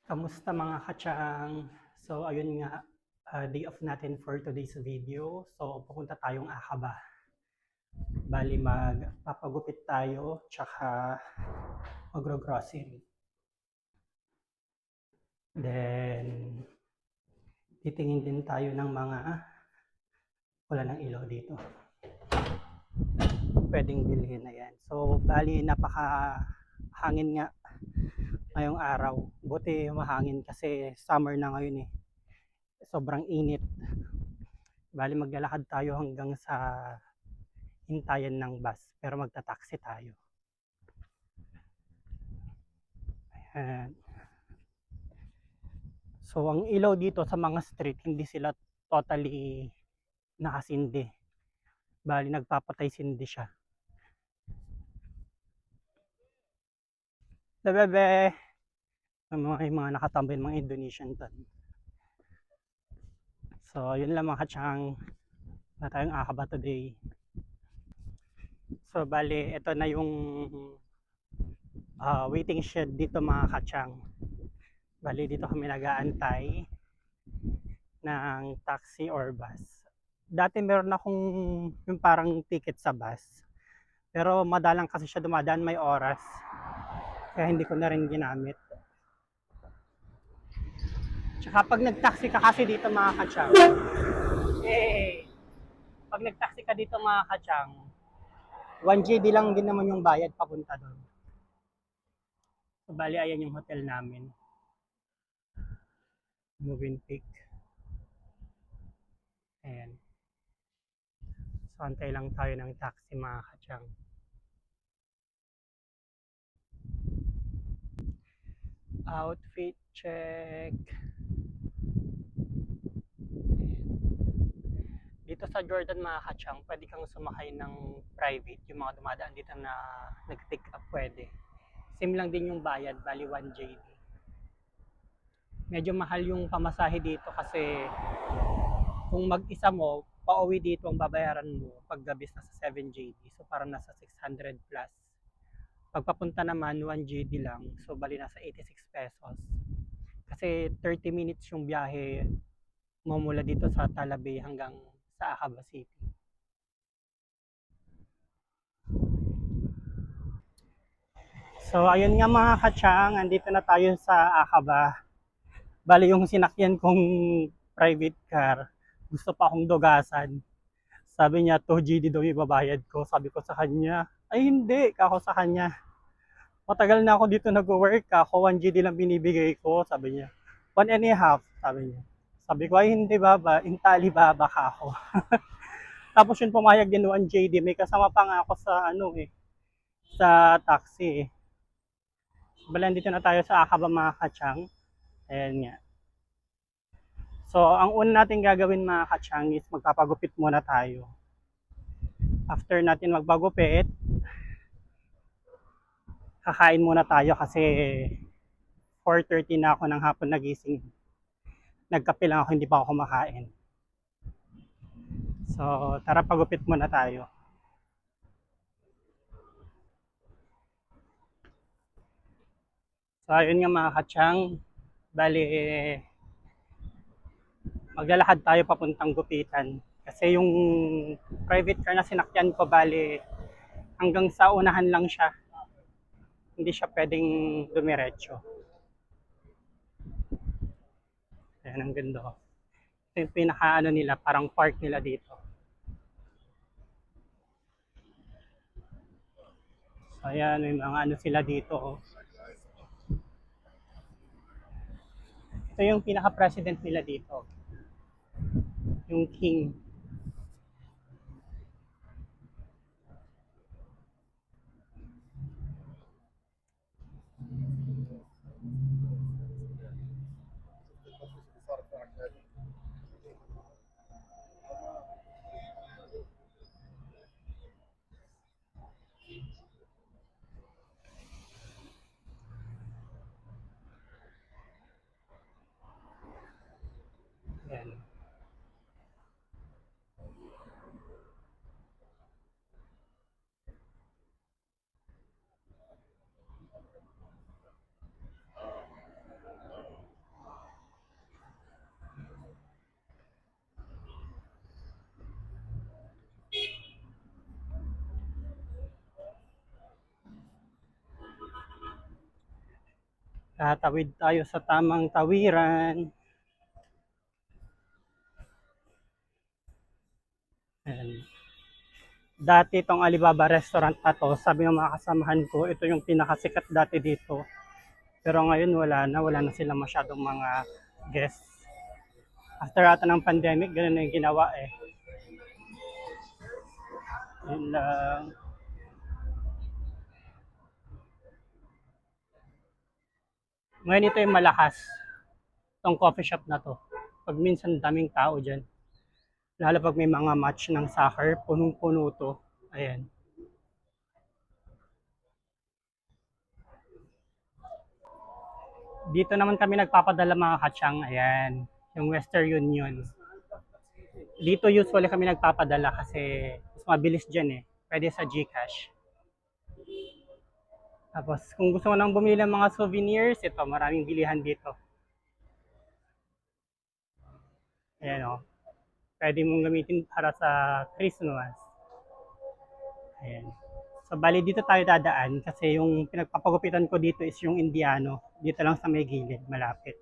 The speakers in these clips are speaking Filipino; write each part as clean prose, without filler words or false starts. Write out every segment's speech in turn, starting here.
Kamusta mga katyang? So ayun nga, day off natin for today's video. So pupunta tayong Akaba. Bali magpapagupit tayo, tsaka magro-grocery. Then titingin din tayo ng mga wala ng ilaw dito. Pwedeng bilhin na yan. So bali napaka hangin nga ngayong araw. Buti mahangin kasi summer na ngayon eh. Sobrang init. Bali maglalakad tayo hanggang sa hintayan ng bus pero magta-taxi tayo. Ayan. So ang ilaw dito sa mga street hindi sila totally nakasindi. Bali nagpapatay sindi siya. Bebe, may mga nakatambay mga Indonesian doon. So yun lang mga katsang na tayong Akaba today. So bali ito na yung waiting shed dito mga katsang. Bali dito kami nag-aantay ng taxi or bus. Dati meron akong yung parang ticket sa bus. Pero madalang kasi siya dumadaan, may oras. Kaya hindi ko na rin ginamit. Tsaka pag nag-taxi ka kasi dito mga katsang, pag nag-taxi ka dito mga katsang, 1 GD lang din naman yung bayad papunta doon. So bali ayan yung hotel namin. Movenpick. Ayan. So antay lang tayo ng taxi mga katsang. Outfit check. Dito sa Jordan mga katsang, pwede kang sumakay ng private. Yung mga dumadaan dito na nag-pick up pwede. Same lang din yung bayad, bali 1 JD. Medyo mahal yung pamasahe dito kasi kung mag-isa mo, pauwi dito ang babayaran mo pag gabi na sa 7 JD. So parang nasa 600 plus. Pagpapunta naman, 1 JD lang. So bali nasa 86 pesos. Kasi 30 minutes yung biyahe mo mula dito sa Talabay hanggang sa Akaba City. So ayun nga mga katsang, andito na tayo sa Akaba. Bali yung sinakyan kong private car, gusto pa akong dugasan. Sabi niya 2 GD daw ibabayad ko. Sabi ko sa kanya, ay hindi, kako sa kanya. Matagal na ako dito nag-work, ako 1 GD lang binibigay ko, sabi niya. 1.5, sabi niya. Sabi ko, ay hindi baba, intali baba ka ako. Tapos yun pumayag din 1 JD, may kasama pa nga ako sa sa taxi. Bali dito na tayo sa Akaba mga katsang. Ayan nga. So, ang una natin gagawin mga katsang is magpapagupit muna tayo. After natin magpagupit, kakain muna tayo kasi 4:30 na ako ng hapon nagising. Nagkape lang ako, hindi pa ako kumakain. So, tara pagupit muna tayo. So, ayun nga mga katsang. Bali, maglalakad tayo papuntang gupitan. Kasi yung private car na sinakyan ko, bali, hanggang sa unahan lang siya. Hindi siya pwedeng dumiretso. Ayan, ang ganda. Ito yung pinaka nila, parang park nila dito. So, ayan, may mga sila dito. Ito yung pinaka-president nila dito. Yung king. Ayan. Tatawid tayo sa tamang tawiran. Ayan. Dati itong Alibaba restaurant na to, sabi ng mga kasamahan ko, ito yung pinakasikat dati dito. Pero ngayon wala na sila masyadong mga guests. After ata ng pandemic, ganun na yung ginawa eh. Yun lang. Ngayon ito yung malakas, itong coffee shop na to. Pag minsan daming tao dyan. Lalo pag may mga match ng soccer, punong-puno to. Ayan. Dito naman kami nagpapadala mga katsang. Ayan. Yung Western Union. Dito usually kami nagpapadala kasi mas mabilis dyan eh. Pwede sa GCash. Tapos kung gusto mo nang bumili ng mga souvenirs, ito maraming bilihan dito. Ayan o. Pwede mong gamitin para sa Christmas. Ayan. So bali dito tayo dadaan kasi yung pinagpapagupitan ko dito is yung Indiano. Dito lang sa may gilid, malapit.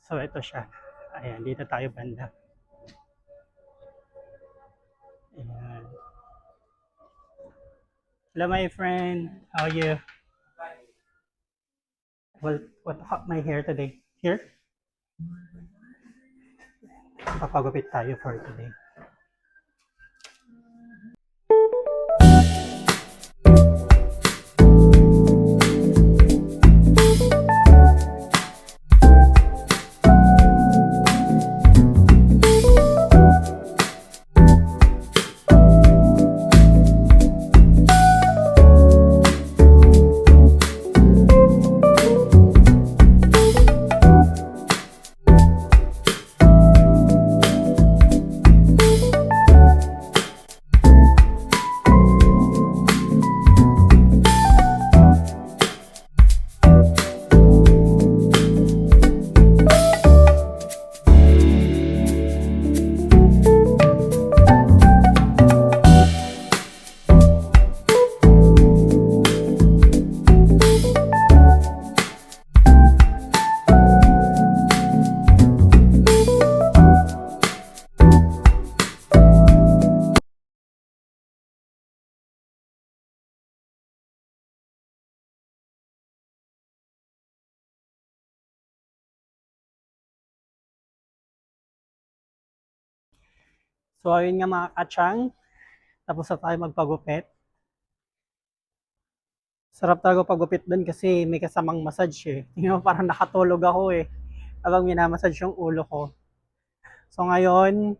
So ito siya. Ayan, dito tayo banda. Ayan. Hello my friend, how are you? Well, what cut my hair today? Here? Papagupit tayo for today. So ayun nga mga katsang, tapos na tayo magpagupit. Sarap talaga pagupit doon kasi may kasamang massage eh. Tingnan mo parang nakatulog ako eh. Habang minamassage yung ulo ko. So ngayon,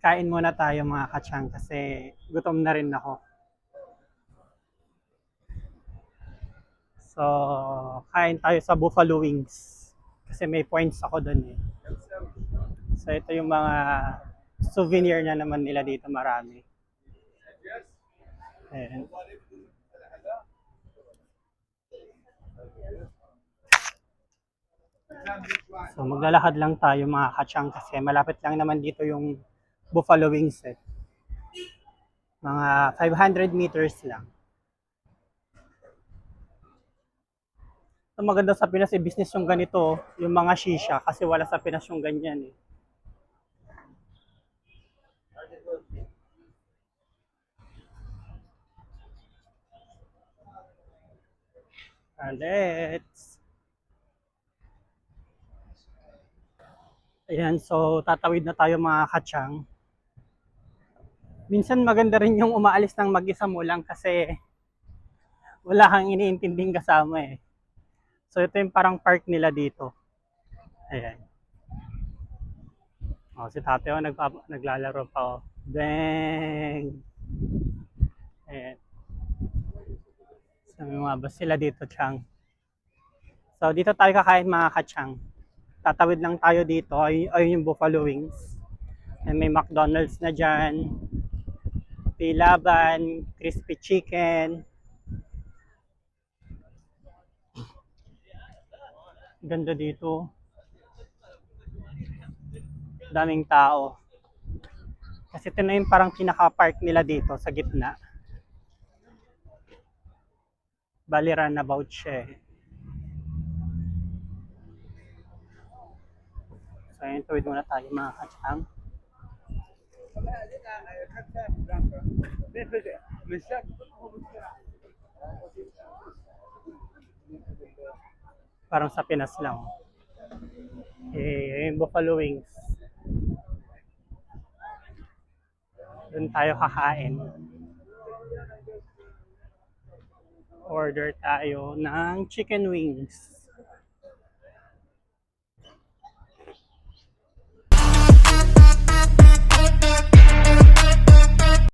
kain muna tayo mga katsang kasi gutom na rin ako. So, kain tayo sa Buffalo Wings. Kasi may points ako doon eh. So ito yung mga souvenir na naman nila dito marami. Ayan. So maglalakad lang tayo mga katsang kasi malapit lang naman dito yung Buffalo Wings eh. Mga 500 meters lang. Ang maganda sa Pinas eh, business yung ganito, yung mga shisha kasi wala sa Pinas yung ganyan eh. Let's. Ayan, so tatawid na tayo mga katsang. Minsan maganda rin yung umaalis ng mag-isa mo lang kasi wala kang iniintinding kasama eh. So ito yung parang park nila dito. Ayan. Oh, si Tateo naglalaro pa oh. Bang! Ayan. So may mga bus sila dito, Chang. So dito tayo kakain mga katsang. Tatawid lang tayo dito. Ayun yung Buffalo Wings. And may McDonald's na dyan. Pilaban, crispy chicken. Ganda dito. Daming tao. Kasi ito na yung parang pinaka-park nila dito sa gitna. Bali runabout siya eh. So ayun, tuwid muna tayo mga katsang. Parang sa Pinas lang. Eh, yung buffalo wings. Doon tayo kakain. Order tayo ng chicken wings.